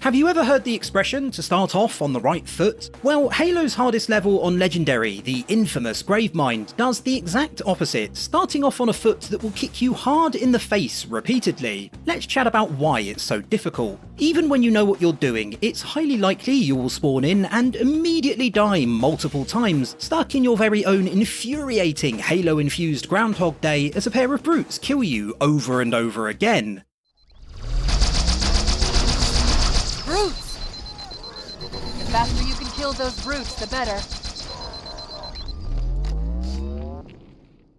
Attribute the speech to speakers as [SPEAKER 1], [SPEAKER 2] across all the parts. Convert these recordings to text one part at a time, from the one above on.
[SPEAKER 1] Have you ever heard the expression to start off on the right foot? Well, Halo's hardest level on Legendary, the infamous Gravemind, does the exact opposite, starting off on a foot that will kick you hard in the face repeatedly. Let's chat about why it's so difficult. Even when you know what you're doing, it's highly likely you will spawn in and immediately die multiple times, stuck in your very own infuriating Halo-infused Groundhog Day as a pair of brutes kill you over and over again.
[SPEAKER 2] Brutes! The faster you can kill those brutes, the better.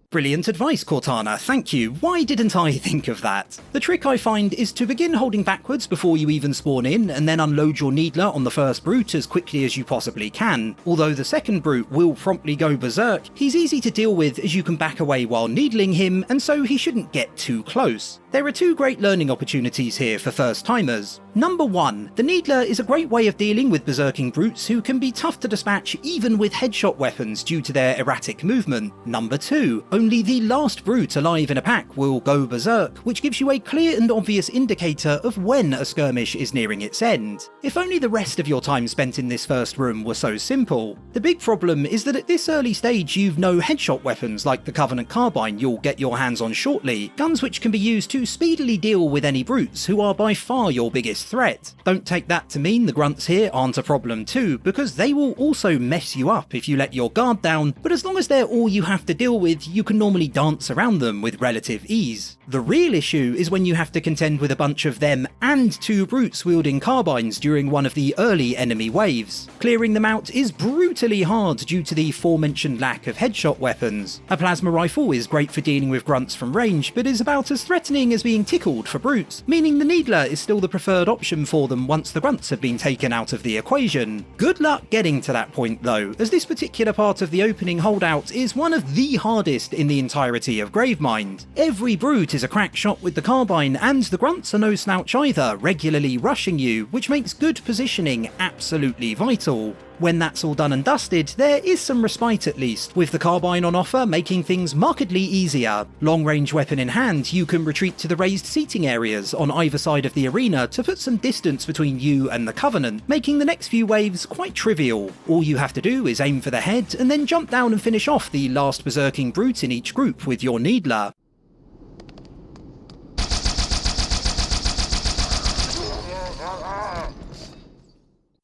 [SPEAKER 1] Brilliant advice, Cortana, thank you. Why didn't I think of that? The trick I find is to begin holding backwards before you even spawn in, and then unload your needler on the first brute as quickly as you possibly can. Although the second brute will promptly go berserk, he's easy to deal with as you can back away while needling him, and so he shouldn't get too close. There are two great learning opportunities here for first timers. Number 1, the Needler is a great way of dealing with berserking brutes who can be tough to dispatch even with headshot weapons due to their erratic movement. Number 2, only the last brute alive in a pack will go berserk, which gives you a clear and obvious indicator of when a skirmish is nearing its end. If only the rest of your time spent in this first room were so simple. The big problem is that at this early stage you've no headshot weapons like the Covenant Carbine you'll get your hands on shortly, guns which can be used to speedily deal with any brutes who are by far your biggest threat. Don't take that to mean the grunts here aren't a problem too, because they will also mess you up if you let your guard down, but as long as they're all you have to deal with, you can normally dance around them with relative ease. The real issue is when you have to contend with a bunch of them and 2 brutes wielding carbines during one of the early enemy waves. Clearing them out is brutally hard due to the aforementioned lack of headshot weapons. A plasma rifle is great for dealing with grunts from range, but is about as threatening as being tickled for brutes, meaning the Needler is still the preferred option for them once the grunts have been taken out of the equation. Good luck getting to that point though, as this particular part of the opening holdout is one of the hardest in the entirety of Gravemind. Every brute is a crack shot with the carbine, and the grunts are no slouch either, regularly rushing you, which makes good positioning absolutely vital. When that's all done and dusted, there is some respite at least, with the carbine on offer making things markedly easier. Long range weapon in hand, you can retreat to the raised seating areas on either side of the arena to put some distance between you and the Covenant, making the next few waves quite trivial. All you have to do is aim for the head and then jump down and finish off the last berserking brute in each group with your Needler.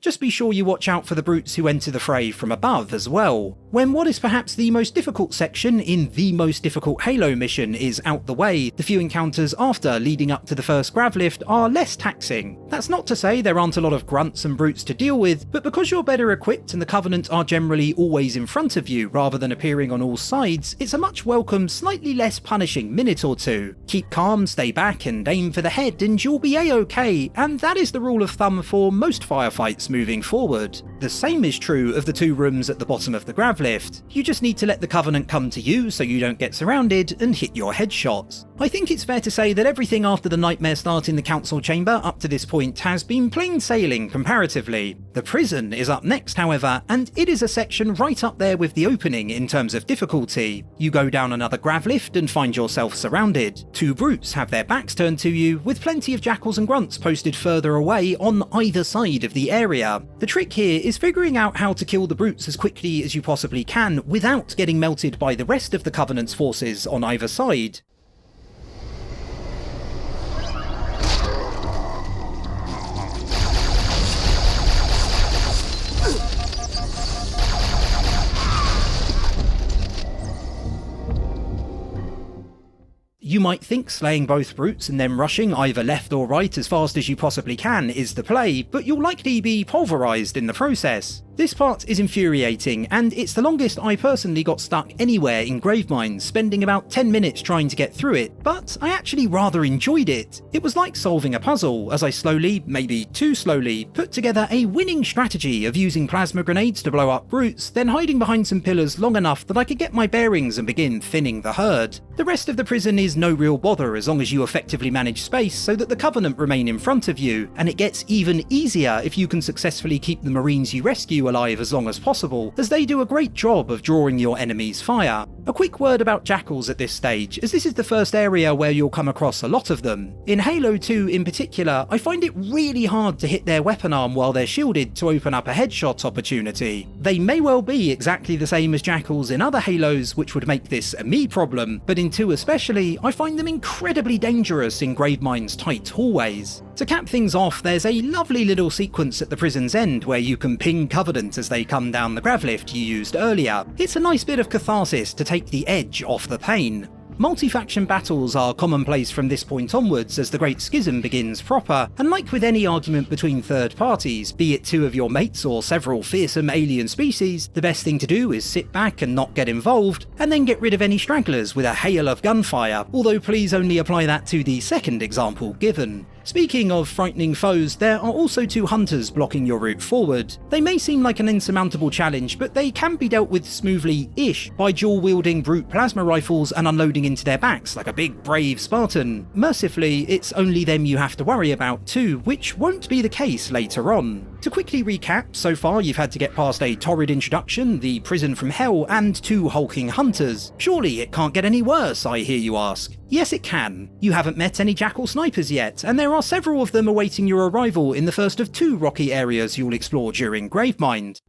[SPEAKER 1] Just be sure you watch out for the brutes who enter the fray from above as well. When what is perhaps the most difficult section in the most difficult Halo mission is out the way, the few encounters after leading up to the first grav lift are less taxing. That's not to say there aren't a lot of grunts and brutes to deal with, but because you're better equipped and the Covenant are generally always in front of you rather than appearing on all sides, it's a much welcome, slightly less punishing minute or two. Keep calm, stay back and aim for the head and you'll be a-okay, and that is the rule of thumb for most firefights moving forward. The same is true of the 2 rooms at the bottom of the grav lift. You just need to let the Covenant come to you so you don't get surrounded and hit your headshots. I think it's fair to say that everything after the nightmare start in the council chamber up to this point has been plain sailing comparatively. The prison is up next however, and it is a section right up there with the opening in terms of difficulty. You go down another grav lift and find yourself surrounded. 2 brutes have their backs turned to you, with plenty of jackals and grunts posted further away on either side of the area. The trick here is figuring out how to kill the brutes as quickly as you possibly can without getting melted by the rest of the Covenant's forces on either side. You might think slaying both brutes and then rushing either left or right as fast as you possibly can is the play, but you'll likely be pulverised in the process. This part is infuriating, and it's the longest I personally got stuck anywhere in Gravemind, spending about 10 minutes trying to get through it, but I actually rather enjoyed it. It was like solving a puzzle, as I slowly, maybe too slowly, put together a winning strategy of using plasma grenades to blow up brutes, then hiding behind some pillars long enough that I could get my bearings and begin thinning the herd. The rest of the prison is no real bother as long as you effectively manage space so that the Covenant remain in front of you, and it gets even easier if you can successfully keep the Marines you rescue alive as long as possible, as they do a great job of drawing your enemy's fire. A quick word about jackals at this stage, as this is the first area where you'll come across a lot of them. In Halo 2 in particular, I find it really hard to hit their weapon arm while they're shielded to open up a headshot opportunity. They may well be exactly the same as jackals in other Halos, which would make this a me problem, but in 2 especially, I find them incredibly dangerous in Gravemind's tight hallways. To cap things off, there's a lovely little sequence at the prison's end where you can ping Covenant as they come down the gravlift you used earlier. It's a nice bit of catharsis to take the edge off the pain. Multi-faction battles are commonplace from this point onwards as the Great Schism begins proper, and like with any argument between third parties, be it 2 of your mates or several fearsome alien species, the best thing to do is sit back and not get involved, and then get rid of any stragglers with a hail of gunfire, although please only apply that to the second example given. Speaking of frightening foes, there are also 2 hunters blocking your route forward. They may seem like an insurmountable challenge, but they can be dealt with smoothly-ish by dual-wielding brute plasma rifles and unloading into their backs like a big brave Spartan. Mercifully, it's only them you have to worry about too, which won't be the case later on. To quickly recap, so far you've had to get past a torrid introduction, the prison from hell, and 2 hulking hunters. Surely it can't get any worse, I hear you ask. Yes, it can. You haven't met any jackal snipers yet, and there are several of them awaiting your arrival in the first of 2 rocky areas you'll explore during Gravemind.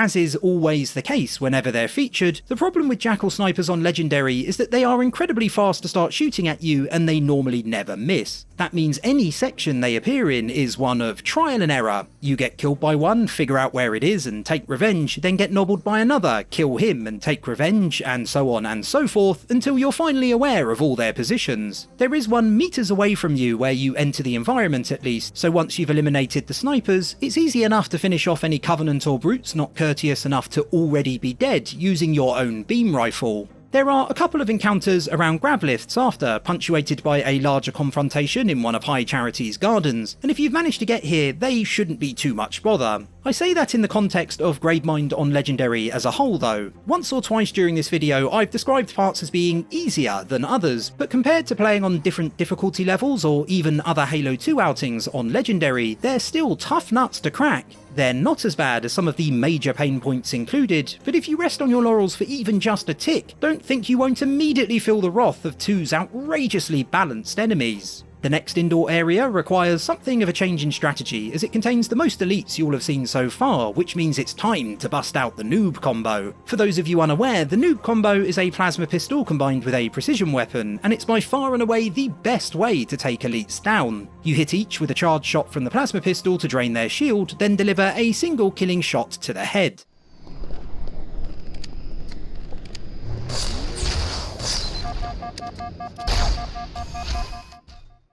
[SPEAKER 1] As is always the case whenever they're featured, the problem with jackal snipers on Legendary is that they are incredibly fast to start shooting at you and they normally never miss. That means any section they appear in is one of trial and error. You get killed by one, figure out where it is and take revenge, then get nobbled by another, kill him and take revenge, and so on and so forth until you're finally aware of all their positions. There is one meters away from you where you enter the environment at least, so once you've eliminated the snipers, it's easy enough to finish off any Covenant or brutes not courteous enough to already be dead using your own beam rifle. There are a couple of encounters around gravlifts after, punctuated by a larger confrontation in one of High Charity's gardens, and if you've managed to get here, they shouldn't be too much bother. I say that in the context of Gravemind on Legendary as a whole though. Once or twice during this video I've described parts as being easier than others, but compared to playing on different difficulty levels or even other Halo 2 outings on Legendary, they're still tough nuts to crack. They're not as bad as some of the major pain points included, but if you rest on your laurels for even just a tick, don't think you won't immediately feel the wrath of 2's outrageously balanced enemies. The next indoor area requires something of a change in strategy as it contains the most elites you'll have seen so far, which means it's time to bust out the noob combo. For those of you unaware, the noob combo is a plasma pistol combined with a precision weapon, and it's by far and away the best way to take elites down. You hit each with a charged shot from the plasma pistol to drain their shield, then deliver a single killing shot to the head.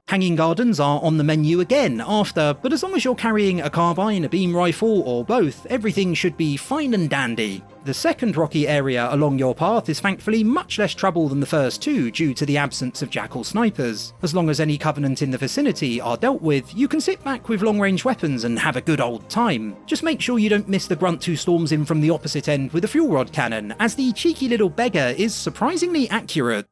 [SPEAKER 1] Hanging Gardens are on the menu again after, but as long as you're carrying a carbine, a beam rifle, or both, everything should be fine and dandy. The second rocky area along your path is thankfully much less trouble than the first 2 due to the absence of jackal snipers. As long as any Covenant in the vicinity are dealt with, you can sit back with long-range weapons and have a good old time. Just make sure you don't miss the grunt who storms in from the opposite end with a fuel rod cannon, as the cheeky little beggar is surprisingly accurate.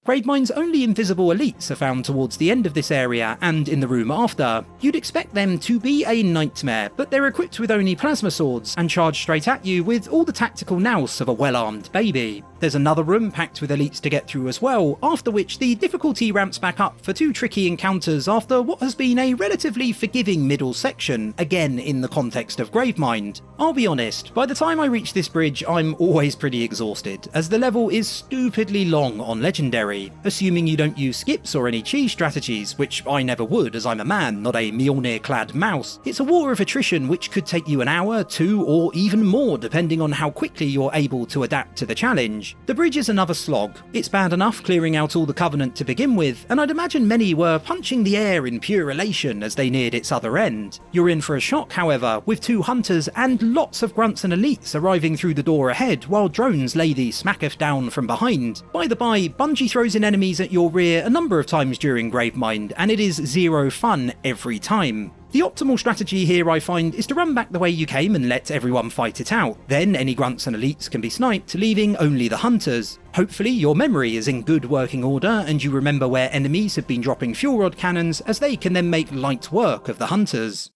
[SPEAKER 1] Gravemind's only invisible elites are found towards the end of this area and in the room after. You'd expect them to be a nightmare, but they're equipped with only plasma swords and charge straight at you with all the tactical nous of a well-armed baby. There's another room packed with elites to get through as well, after which the difficulty ramps back up for 2 tricky encounters after what has been a relatively forgiving middle section, again in the context of Gravemind. I'll be honest, by the time I reach this bridge I'm always pretty exhausted, as the level is stupidly long on Legendary. Assuming you don't use skips or any cheese strategies, which I never would as I'm a man, not a Mjolnir-clad mouse, it's a war of attrition which could take you an hour, 2, or even more depending on how quickly you're able to adapt to the challenge. bridge. The bridge is another slog. It's bad enough clearing out all the Covenant to begin with, and I'd imagine many were punching the air in pure elation as they neared its other end. You're in for a shock, however, with 2 hunters and lots of grunts and elites arriving through the door ahead while drones lay the smacketh down from behind. By the by, Bungie throws in enemies at your rear a number of times during Gravemind, and it is zero fun every time. The optimal strategy here, I find, is to run back the way you came and let everyone fight it out. Then any grunts and elites can be sniped, leaving only the hunters. Hopefully your memory is in good working order and you remember where enemies have been dropping fuel rod cannons, as they can then make light work of the hunters.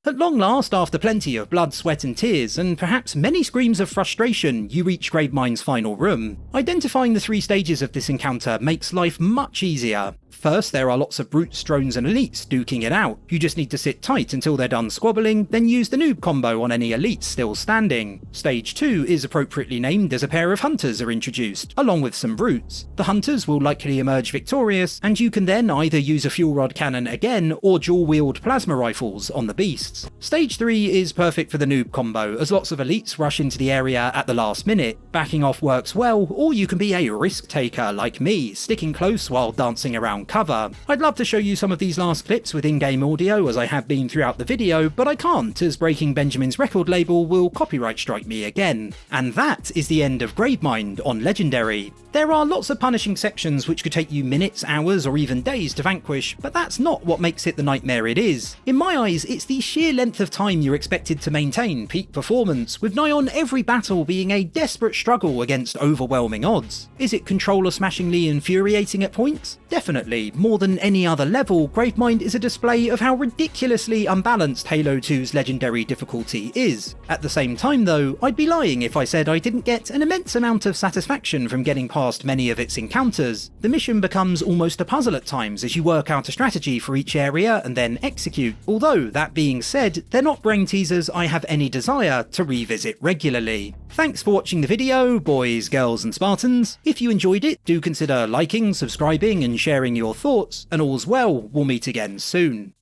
[SPEAKER 1] At long last, after plenty of blood, sweat and tears, and perhaps many screams of frustration, you reach Gravemind's final room. Identifying the 3 stages of this encounter makes life much easier. First, there are lots of brutes, drones and elites duking it out. You just need to sit tight until they're done squabbling, then use the noob combo on any elites still standing. Stage 2 is appropriately named as a pair of hunters are introduced, along with some brutes. The hunters will likely emerge victorious, and you can then either use a fuel rod cannon again, or dual-wield plasma rifles on the beasts. Stage 3 is perfect for the noob combo, as lots of elites rush into the area at the last minute. Backing off works well, or you can be a risk taker like me, sticking close while dancing around cover. I'd love to show you some of these last clips with in-game audio as I have been throughout the video, but I can't, as breaking Benjamin's record label will copyright strike me again. And that is the end of Gravemind on Legendary. There are lots of punishing sections which could take you minutes, hours or even days to vanquish, but that's not what makes it the nightmare it is. In my eyes, it's the sheer length of time you're expected to maintain peak performance, with nigh on every battle being a desperate struggle against overwhelming odds. Is it controller smashingly infuriating at points? Definitely. More than any other level, Gravemind is a display of how ridiculously unbalanced Halo 2's legendary difficulty is. At the same time though, I'd be lying if I said I didn't get an immense amount of satisfaction from getting past many of its encounters. The mission becomes almost a puzzle at times as you work out a strategy for each area and then execute, although that being said, they're not brain teasers I have any desire to revisit regularly. Thanks for watching the video, boys, girls and Spartans. If you enjoyed it, do consider liking, subscribing and sharing your thoughts, and all's well, we'll meet again soon.